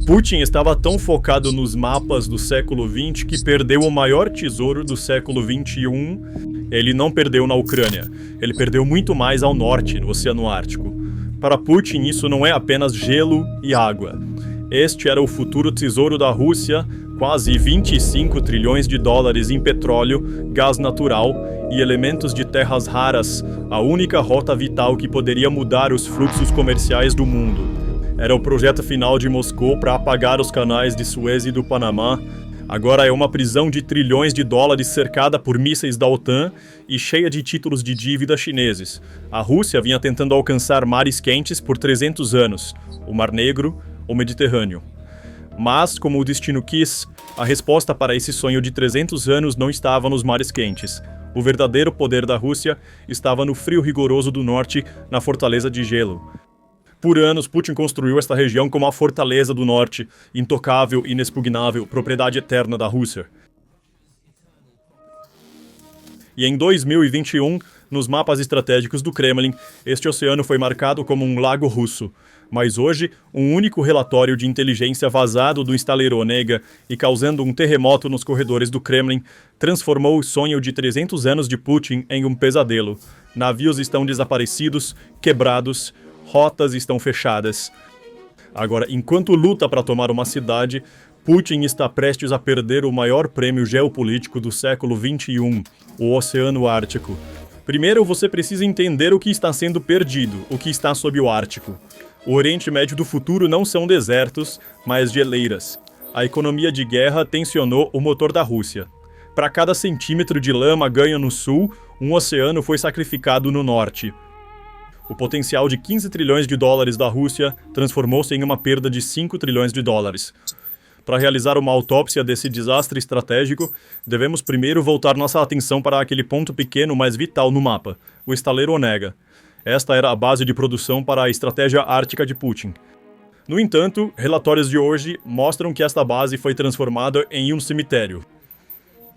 Putin estava tão focado nos mapas do século XX que perdeu o maior tesouro do século XXI. Ele não perdeu na Ucrânia, ele perdeu muito mais ao norte, no Oceano Ártico. Para Putin, isso não é apenas gelo e água. Este era o futuro tesouro da Rússia, quase 25 trilhões de dólares em petróleo, gás natural e elementos de terras raras, a única rota vital que poderia mudar os fluxos comerciais do mundo. Era o projeto final de Moscou para apagar os canais de Suez e do Panamá. Agora é uma prisão de trilhões de dólares cercada por mísseis da OTAN e cheia de títulos de dívida chineses. A Rússia vinha tentando alcançar mares quentes por 300 anos, o Mar Negro, o Mediterrâneo. Mas, como o destino quis, a resposta para esse sonho de 300 anos não estava nos mares quentes. O verdadeiro poder da Rússia estava no frio rigoroso do norte, na fortaleza de gelo. Por anos, Putin construiu esta região como a fortaleza do norte, intocável e inexpugnável, propriedade eterna da Rússia. E em 2021, nos mapas estratégicos do Kremlin, este oceano foi marcado como um lago russo. Mas hoje, um único relatório de inteligência vazado do estaleiro Onega e causando um terremoto nos corredores do Kremlin, transformou o sonho de 300 anos de Putin em um pesadelo. Navios estão desaparecidos, quebrados, rotas estão fechadas. Agora, enquanto luta para tomar uma cidade, Putin está prestes a perder o maior prêmio geopolítico do século XXI, o Oceano Ártico. Primeiro, você precisa entender o que está sendo perdido, o que está sob o Ártico. O Oriente Médio do futuro não são desertos, mas geleiras. A economia de guerra tensionou o motor da Rússia. Para cada centímetro de lama ganho no sul, um oceano foi sacrificado no norte. O potencial de 15 trilhões de dólares da Rússia transformou-se em uma perda de 5 trilhões de dólares. Para realizar uma autópsia desse desastre estratégico, devemos primeiro voltar nossa atenção para aquele ponto pequeno mas vital no mapa, o estaleiro Onega. Esta era a base de produção para a estratégia ártica de Putin. No entanto, relatórios de hoje mostram que esta base foi transformada em um cemitério.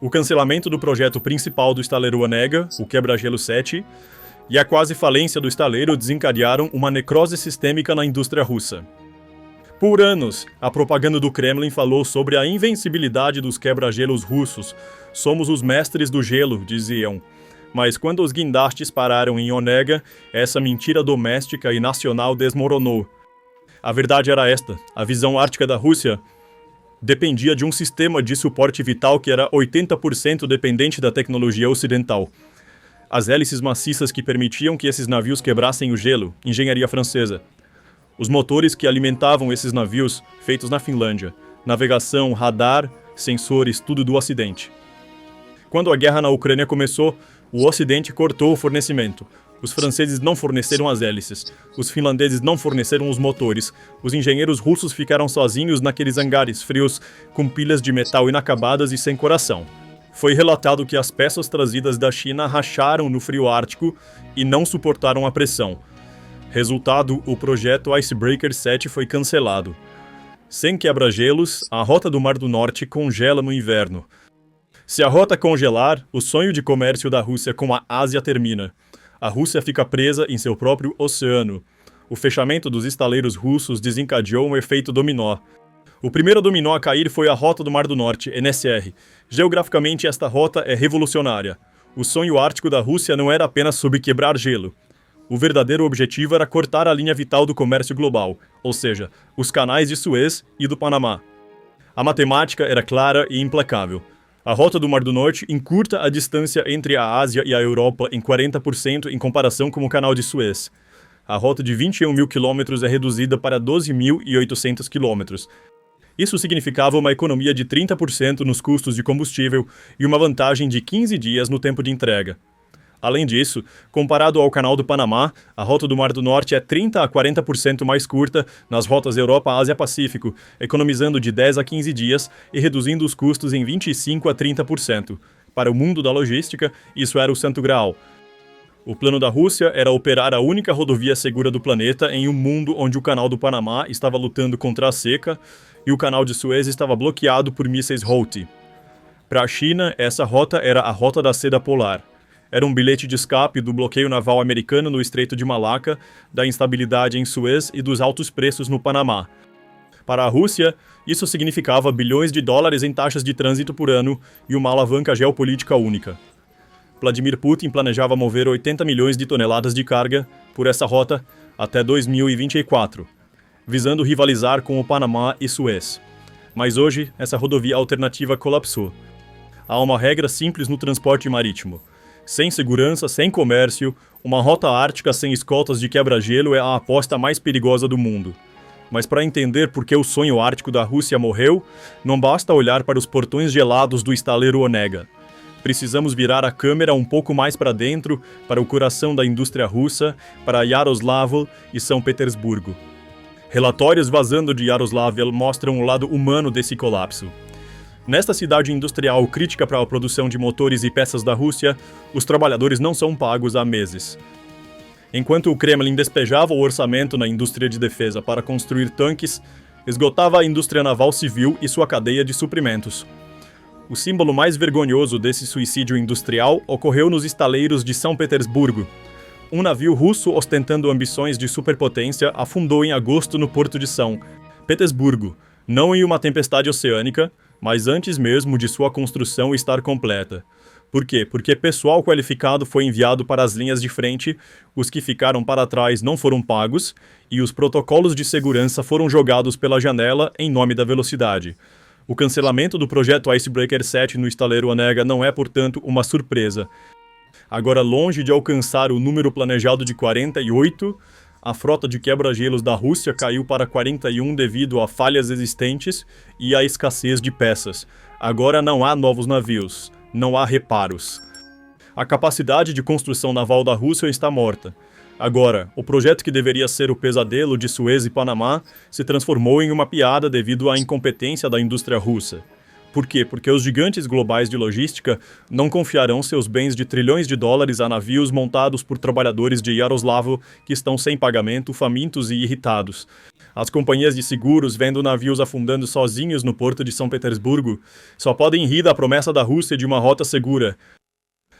O cancelamento do projeto principal do estaleiro Onega, o Quebra-Gelo 7, e a quase falência do estaleiro desencadearam uma necrose sistêmica na indústria russa. Por anos, a propaganda do Kremlin falou sobre a invencibilidade dos quebra-gelos russos. Somos os mestres do gelo, diziam. Mas quando os guindastes pararam em Onega, essa mentira doméstica e nacional desmoronou. A verdade era esta: a visão ártica da Rússia dependia de um sistema de suporte vital que era 80% dependente da tecnologia ocidental. As hélices maciças que permitiam que esses navios quebrassem o gelo, engenharia francesa. Os motores que alimentavam esses navios, feitos na Finlândia. Navegação, radar, sensores, tudo do Ocidente. Quando a guerra na Ucrânia começou, o Ocidente cortou o fornecimento. Os franceses não forneceram as hélices. Os finlandeses não forneceram os motores. Os engenheiros russos ficaram sozinhos naqueles hangares frios, com pilhas de metal inacabadas e sem coração. Foi relatado que as peças trazidas da China racharam no frio ártico e não suportaram a pressão. Resultado, o projeto Icebreaker 7 foi cancelado. Sem quebra-gelos, a rota do Mar do Norte congela no inverno. Se a rota congelar, o sonho de comércio da Rússia com a Ásia termina. A Rússia fica presa em seu próprio oceano. O fechamento dos estaleiros russos desencadeou um efeito dominó. O primeiro dominó a cair foi a Rota do Mar do Norte, NSR. Geograficamente, esta rota é revolucionária. O sonho ártico da Rússia não era apenas sobre quebrar gelo. O verdadeiro objetivo era cortar a linha vital do comércio global, ou seja, os canais de Suez e do Panamá. A matemática era clara e implacável. A Rota do Mar do Norte encurta a distância entre a Ásia e a Europa em 40% em comparação com o Canal de Suez. A rota de 21 mil quilômetros é reduzida para 12.800 quilômetros. Isso significava uma economia de 30% nos custos de combustível e uma vantagem de 15 dias no tempo de entrega. Além disso, comparado ao Canal do Panamá, a Rota do Mar do Norte é 30 a 40% mais curta nas rotas Europa-Ásia-Pacífico, economizando de 10 a 15 dias e reduzindo os custos em 25 a 30%. Para o mundo da logística, isso era o santo graal. O plano da Rússia era operar a única rodovia segura do planeta em um mundo onde o Canal do Panamá estava lutando contra a seca e o Canal de Suez estava bloqueado por mísseis Houthi. Para a China, essa rota era a Rota da Seda Polar. Era um bilhete de escape do bloqueio naval americano no Estreito de Malaca, da instabilidade em Suez e dos altos preços no Panamá. Para a Rússia, isso significava bilhões de dólares em taxas de trânsito por ano e uma alavanca geopolítica única. Vladimir Putin planejava mover 80 milhões de toneladas de carga por essa rota até 2024, visando rivalizar com o Panamá e Suez. Mas hoje, essa rodovia alternativa colapsou. Há uma regra simples no transporte marítimo. Sem segurança, sem comércio, uma rota ártica sem escoltas de quebra-gelo é a aposta mais perigosa do mundo. Mas para entender por que o sonho ártico da Rússia morreu, não basta olhar para os portões gelados do estaleiro Onega. Precisamos virar a câmera um pouco mais para dentro, para o coração da indústria russa, para Yaroslavl e São Petersburgo. Relatórios vazando de Yaroslavl mostram o lado humano desse colapso. Nesta cidade industrial crítica para a produção de motores e peças da Rússia, os trabalhadores não são pagos há meses. Enquanto o Kremlin despejava o orçamento na indústria de defesa para construir tanques, esgotava a indústria naval civil e sua cadeia de suprimentos. O símbolo mais vergonhoso desse suicídio industrial ocorreu nos estaleiros de São Petersburgo. Um navio russo ostentando ambições de superpotência afundou em agosto no porto de São Petersburgo, não em uma tempestade oceânica, mas antes mesmo de sua construção estar completa. Por quê? Porque pessoal qualificado foi enviado para as linhas de frente, os que ficaram para trás não foram pagos, e os protocolos de segurança foram jogados pela janela em nome da velocidade. O cancelamento do projeto Icebreaker 7 no estaleiro Onega não é, portanto, uma surpresa. Agora, longe de alcançar o número planejado de 48, a frota de quebra-gelos da Rússia caiu para 41 devido a falhas existentes e à escassez de peças. Agora não há novos navios, não há reparos. A capacidade de construção naval da Rússia está morta. Agora, o projeto que deveria ser o pesadelo de Suez e Panamá se transformou em uma piada devido à incompetência da indústria russa. Por quê? Porque os gigantes globais de logística não confiarão seus bens de trilhões de dólares a navios montados por trabalhadores de Yaroslavl que estão sem pagamento, famintos e irritados. As companhias de seguros, vendo navios afundando sozinhos no porto de São Petersburgo, só podem rir da promessa da Rússia de uma rota segura.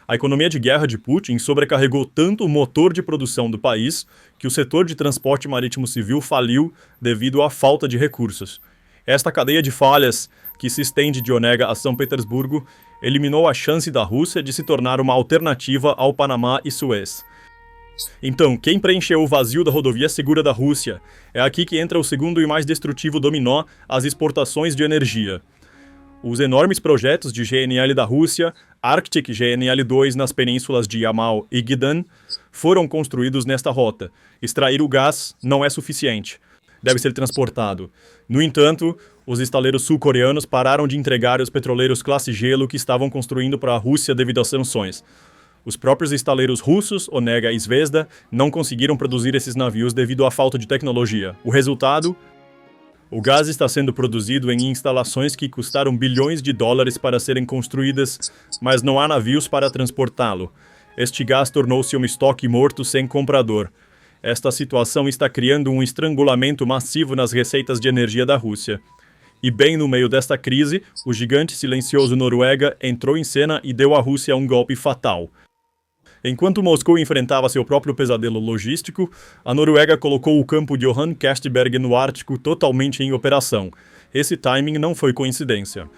A economia de guerra de Putin sobrecarregou tanto o motor de produção do país que o setor de transporte marítimo civil faliu devido à falta de recursos. Esta cadeia de falhas, que se estende de Onega a São Petersburgo, eliminou a chance da Rússia de se tornar uma alternativa ao Panamá e Suez. Então, quem preencheu o vazio da rodovia segura da Rússia? É aqui que entra o segundo e mais destrutivo dominó, as exportações de energia. Os enormes projetos de GNL da Rússia, Arctic GNL-2 nas penínsulas de Yamal e Gidan, foram construídos nesta rota. Extrair o gás não é suficiente. Deve ser transportado. No entanto, os estaleiros sul-coreanos pararam de entregar os petroleiros classe gelo que estavam construindo para a Rússia devido às sanções. Os próprios estaleiros russos, Onega e Zvezda, não conseguiram produzir esses navios devido à falta de tecnologia. O resultado? O gás está sendo produzido em instalações que custaram bilhões de dólares para serem construídas, mas não há navios para transportá-lo. Este gás tornou-se um estoque morto sem comprador. Esta situação está criando um estrangulamento massivo nas receitas de energia da Rússia. E bem no meio desta crise, o gigante silencioso Noruega entrou em cena e deu à Rússia um golpe fatal. Enquanto Moscou enfrentava seu próprio pesadelo logístico, a Noruega colocou o campo de Johan Castberg no Ártico totalmente em operação. Esse timing não foi coincidência.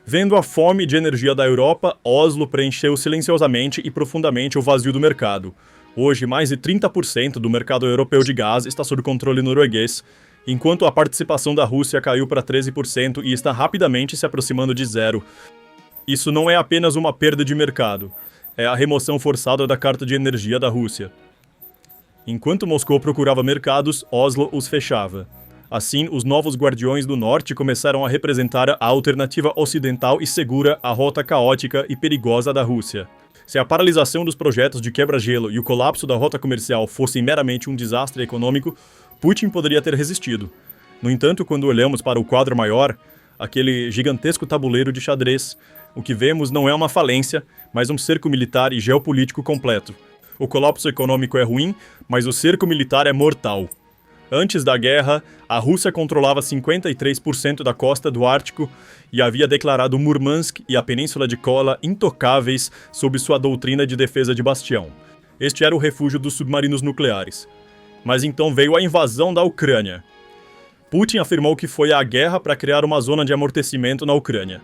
Vendo a fome de energia da Europa, Oslo preencheu silenciosamente e profundamente o vazio do mercado. Hoje, mais de 30% do mercado europeu de gás está sob controle norueguês, enquanto a participação da Rússia caiu para 13% e está rapidamente se aproximando de zero. Isso não é apenas uma perda de mercado, é a remoção forçada da carta de energia da Rússia. Enquanto Moscou procurava mercados, Oslo os fechava. Assim, os novos guardiões do norte começaram a representar a alternativa ocidental e segura à rota caótica e perigosa da Rússia. Se a paralisação dos projetos de quebra-gelo e o colapso da rota comercial fossem meramente um desastre econômico, Putin poderia ter resistido. No entanto, quando olhamos para o quadro maior, aquele gigantesco tabuleiro de xadrez, o que vemos não é uma falência, mas um cerco militar e geopolítico completo. O colapso econômico é ruim, mas o cerco militar é mortal. Antes da guerra, a Rússia controlava 53% da costa do Ártico e havia declarado Murmansk e a Península de Kola intocáveis sob sua doutrina de defesa de bastião. Este era o refúgio dos submarinos nucleares. Mas então veio a invasão da Ucrânia. Putin afirmou que foi à guerra para criar uma zona de amortecimento na Ucrânia.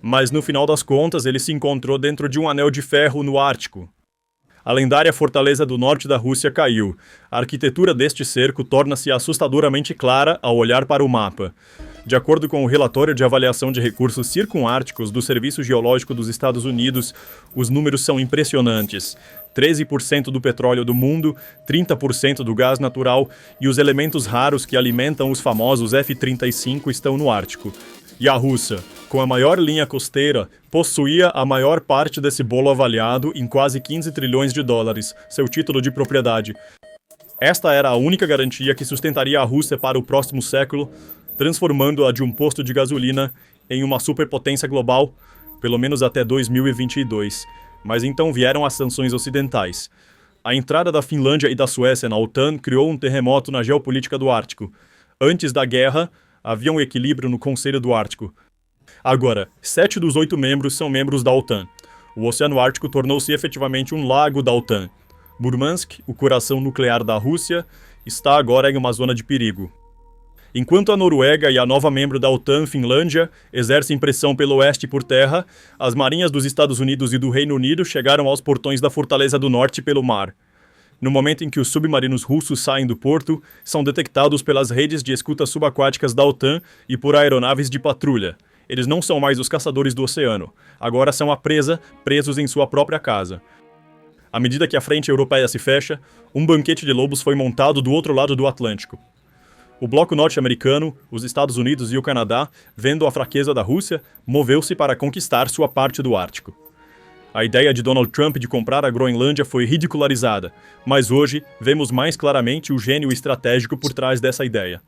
Mas no final das contas, ele se encontrou dentro de um anel de ferro no Ártico. A lendária fortaleza do norte da Rússia caiu. A arquitetura deste cerco torna-se assustadoramente clara ao olhar para o mapa. De acordo com o relatório de avaliação de recursos circunárticos do Serviço Geológico dos Estados Unidos, os números são impressionantes. 13% do petróleo do mundo, 30% do gás natural e os elementos raros que alimentam os famosos F-35 estão no Ártico. E a Rússia, com a maior linha costeira, possuía a maior parte desse bolo avaliado em quase 15 trilhões de dólares, seu título de propriedade. Esta era a única garantia que sustentaria a Rússia para o próximo século, transformando-a de um posto de gasolina em uma superpotência global, pelo menos até 2022. Mas então vieram as sanções ocidentais. A entrada da Finlândia e da Suécia na OTAN criou um terremoto na geopolítica do Ártico. Antes da guerra, havia um equilíbrio no Conselho do Ártico. Agora, 7 dos 8 membros são membros da OTAN. O Oceano Ártico tornou-se efetivamente um lago da OTAN. Murmansk, o coração nuclear da Rússia, está agora em uma zona de perigo. Enquanto a Noruega e a nova membro da OTAN, Finlândia, exercem pressão pelo oeste por terra, as marinhas dos Estados Unidos e do Reino Unido chegaram aos portões da Fortaleza do Norte pelo mar. No momento em que os submarinos russos saem do porto, são detectados pelas redes de escuta subaquáticas da OTAN e por aeronaves de patrulha. Eles não são mais os caçadores do oceano. Agora são a presa, presos em sua própria casa. À medida que a frente europeia se fecha, um banquete de lobos foi montado do outro lado do Atlântico. O bloco norte-americano, os Estados Unidos e o Canadá, vendo a fraqueza da Rússia, moveu-se para conquistar sua parte do Ártico. A ideia de Donald Trump de comprar a Groenlândia foi ridicularizada, mas hoje vemos mais claramente o gênio estratégico por trás dessa ideia.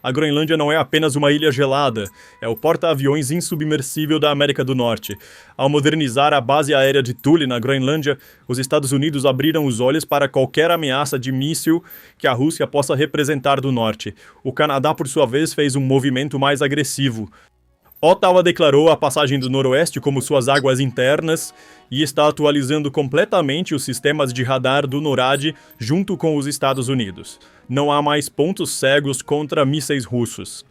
A Groenlândia não é apenas uma ilha gelada, é o porta-aviões insubmersível da América do Norte. Ao modernizar a base aérea de Thule na Groenlândia, os Estados Unidos abriram os olhos para qualquer ameaça de míssil que a Rússia possa representar do norte. O Canadá, por sua vez, fez um movimento mais agressivo. Ottawa declarou a passagem do Noroeste como suas águas internas e está atualizando completamente os sistemas de radar do NORAD junto com os Estados Unidos. Não há mais pontos cegos contra mísseis russos.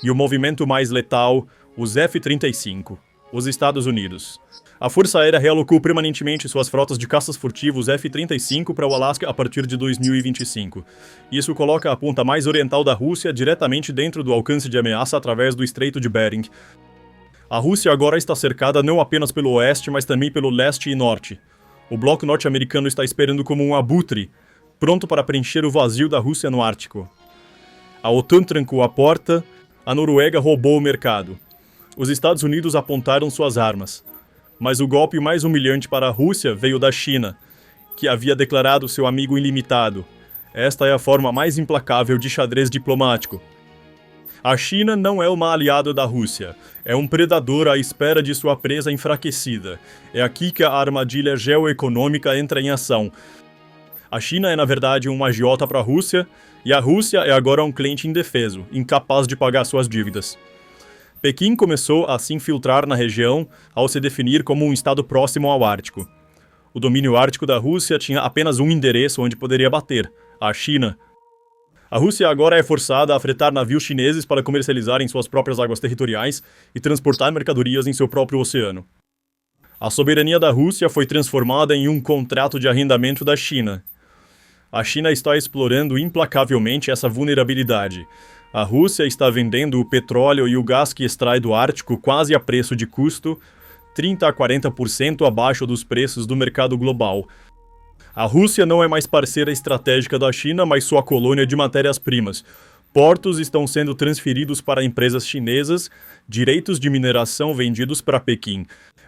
E o movimento mais letal, os F-35, os Estados Unidos. A Força Aérea realocou permanentemente suas frotas de caças furtivos F-35 para o Alasca a partir de 2025. Isso coloca a ponta mais oriental da Rússia diretamente dentro do alcance de ameaça através do Estreito de Bering. A Rússia agora está cercada não apenas pelo oeste, mas também pelo leste e norte. O bloco norte-americano está esperando como um abutre, pronto para preencher o vazio da Rússia no Ártico. A OTAN trancou a porta, a Noruega roubou o mercado. Os Estados Unidos apontaram suas armas. Mas o golpe mais humilhante para a Rússia veio da China, que havia declarado seu amigo ilimitado. Esta é a forma mais implacável de xadrez diplomático. A China não é uma aliada da Rússia, é um predador à espera de sua presa enfraquecida. É aqui que a armadilha geoeconômica entra em ação. A China é, na verdade, um agiota para a Rússia, e a Rússia é agora um cliente indefeso, incapaz de pagar suas dívidas. Pequim começou a se infiltrar na região ao se definir como um estado próximo ao Ártico. O domínio ártico da Rússia tinha apenas um endereço onde poderia bater: a China. A Rússia agora é forçada a fretar navios chineses para comercializar em suas próprias águas territoriais e transportar mercadorias em seu próprio oceano. A soberania da Rússia foi transformada em um contrato de arrendamento da China. A China está explorando implacavelmente essa vulnerabilidade. A Rússia está vendendo o petróleo e o gás que extrai do Ártico quase a preço de custo, 30 a 40% abaixo dos preços do mercado global. A Rússia não é mais parceira estratégica da China, mas sua colônia de matérias-primas. Portos estão sendo transferidos para empresas chinesas, direitos de mineração vendidos para Pequim.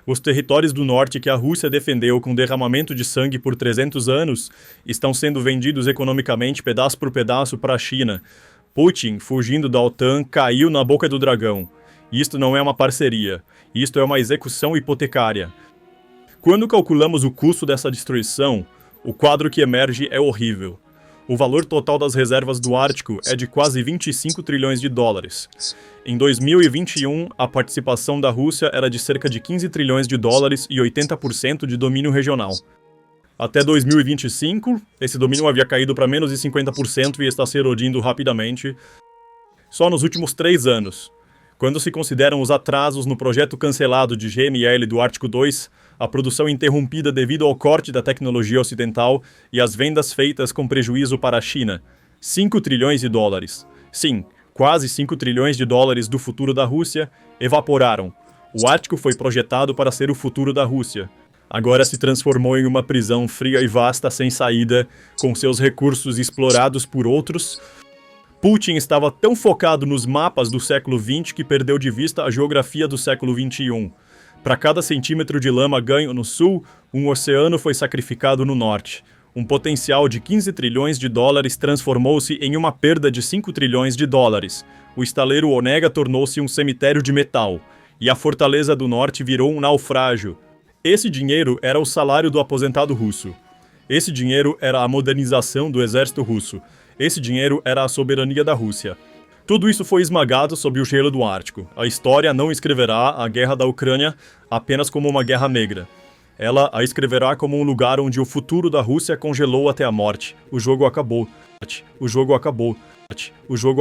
Os territórios do norte que a Rússia defendeu com derramamento de sangue por 300 anos estão sendo vendidos economicamente pedaço por pedaço para a China. Putin, fugindo da OTAN, caiu na boca do dragão. Isto não é uma parceria. Isto é uma execução hipotecária. Quando calculamos o custo dessa destruição, o quadro que emerge é horrível. O valor total das reservas do Ártico é de quase 25 trilhões de dólares. Em 2021, a participação da Rússia era de cerca de 15 trilhões de dólares e 80% de domínio regional. Até 2025, esse domínio havia caído para menos de 50% e está se erodindo rapidamente. só nos últimos 3 anos. Quando se consideram os atrasos no projeto cancelado de GML do Ártico 2, a produção interrompida devido ao corte da tecnologia ocidental e as vendas feitas com prejuízo para a China, 5 trilhões de dólares. Sim, quase 5 trilhões de dólares do futuro da Rússia evaporaram. O Ártico foi projetado para ser o futuro da Rússia. Agora se transformou em uma prisão fria e vasta sem saída, com seus recursos explorados por outros. Putin estava tão focado nos mapas do século XX que perdeu de vista a geografia do século XXI. Para cada centímetro de lama ganho no sul, um oceano foi sacrificado no norte. Um potencial de 15 trilhões de dólares transformou-se em uma perda de 5 trilhões de dólares. O estaleiro Onega tornou-se um cemitério de metal. E a Fortaleza do Norte virou um naufrágio. Esse dinheiro era o salário do aposentado russo. Esse dinheiro era a modernização do exército russo. Esse dinheiro era a soberania da Rússia. Tudo isso foi esmagado sob o gelo do Ártico. A história não escreverá a guerra da Ucrânia apenas como uma guerra negra. Ela a escreverá como um lugar onde o futuro da Rússia congelou até a morte. O jogo acabou. O jogo acabou. O jogo